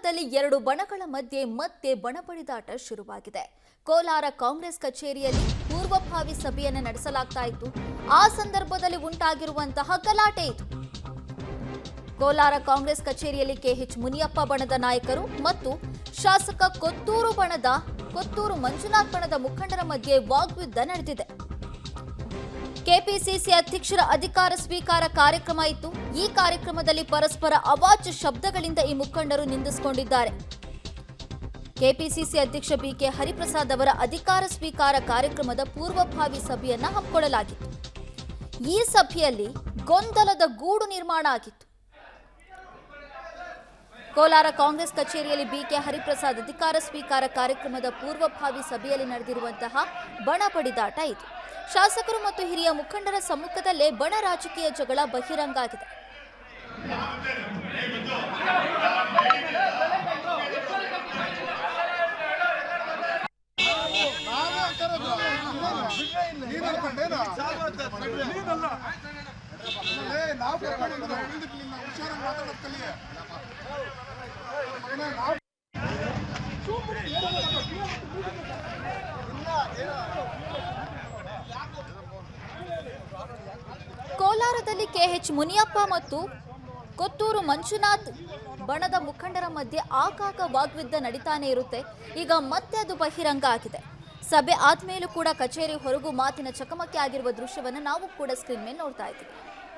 ಕೋಲಾರದಲ್ಲಿ ಎರಡು ಬಣಗಳ ಮಧ್ಯೆ ಮತ್ತೆ ಬಣಬಡಿದಾಟ ಶುರುವಾಗಿದೆ. ಕೋಲಾರ ಕಾಂಗ್ರೆಸ್ ಕಚೇರಿಯಲ್ಲಿ ಪೂರ್ವಭಾವಿ ಸಭೆಯನ್ನು ನಡೆಸಲಾಗ್ತಾ ಇತ್ತು. ಆ ಸಂದರ್ಭದಲ್ಲಿ ಉಂಟಾಗಿರುವಂತಹ ಗಲಾಟೆ ಇದು. ಕೋಲಾರ ಕಾಂಗ್ರೆಸ್ ಕಚೇರಿಯಲ್ಲಿ ಕೆಎಚ್ ಮುನಿಯಪ್ಪ ಬಣದ ನಾಯಕರು ಮತ್ತು ಶಾಸಕ ಕೊತ್ತೂರು ಮಂಜುನಾಥ್ ಬಣದ ಮುಖಂಡರ ಮಧ್ಯೆ ವಾಗ್ಯುದ್ಧ ನಡೆದಿದೆ. ಕೆಪಿಸಿಸಿ ಅಧ್ಯಕ್ಷರ ಅಧಿಕಾರ ಸ್ವೀಕಾರ ಕಾರ್ಯಕ್ರಮ ಇತ್ತು. ಈ ಕಾರ್ಯಕ್ರಮದಲ್ಲಿ ಪರಸ್ಪರ ಅವಾಚ್ಯ ಶಬ್ದಗಳಿಂದ ಈ ಮುಖಂಡರು ನಿಂದಿಸಿಕೊಂಡಿದ್ದಾರೆ. ಕೆಪಿಸಿಸಿ ಅಧ್ಯಕ್ಷ ಬಿಕೆ ಹರಿಪ್ರಸಾದ್ ಅವರ ಅಧಿಕಾರ ಸ್ವೀಕಾರ ಕಾರ್ಯಕ್ರಮದ ಪೂರ್ವಭಾವಿ ಸಭೆಯನ್ನ ಹಮ್ಮಿಕೊಳ್ಳಲಾಗಿತ್ತು. ಈ ಸಭೆಯಲ್ಲಿ ಗೊಂದಲದ ಗೂಡು ನಿರ್ಮಾಣ ಆಗಿತ್ತು. ಕೋಲಾರ ಕಾಂಗ್ರೆಸ್ ಕಚೇರಿಯಲ್ಲಿ ಬಿಕೆ ಹರಿಪ್ರಸಾದ್ ಅಧಿಕಾರ ಸ್ವೀಕಾರ ಕಾರ್ಯಕ್ರಮದ ಪೂರ್ವಭಾವಿ ಸಭೆಯಲ್ಲಿ ನಡೆದಿರುವಂತಹ ಬಣ ಬಡಿದಾಟ ಇದು. ಶಾಸಕರು ಮತ್ತು ಹಿರಿಯ ಮುಖಂಡರ ಸಮ್ಮುಖದಲ್ಲೇ ಬಣ ರಾಜಕೀಯ ಜಗಳ ಬಹಿರಂಗ ಆಗಿದೆ. ಕೋಲಾರದಲ್ಲಿ ಕೆಎಚ್ ಮುನಿಯಪ್ಪ ಮತ್ತು ಕೊತ್ತೂರು ಮಂಜುನಾಥ್ ಬಣದ ಮುಖಂಡರ ಮಧ್ಯೆ ಆಗಾಗ ವಾಗ್ಯುದ್ಧ ನಡೀತಾನೆ ಇರುತ್ತೆ. ಈಗ ಮತ್ತೆ ಅದು ಬಹಿರಂಗ ಆಗಿದೆ. ಸಭೆ ಆದ್ಮೇಲೂ ಕೂಡ ಕಚೇರಿ ಹೊರಗೂ ಮಾತಿನ ಚಕಮಕಿ ಆಗಿರುವ ದೃಶ್ಯವನ್ನು ನಾವು ಕೂಡ ಸ್ಕ್ರೀನ್ ಮೇಲೆ ನೋಡ್ತಾ ಇದ್ದೀವಿ.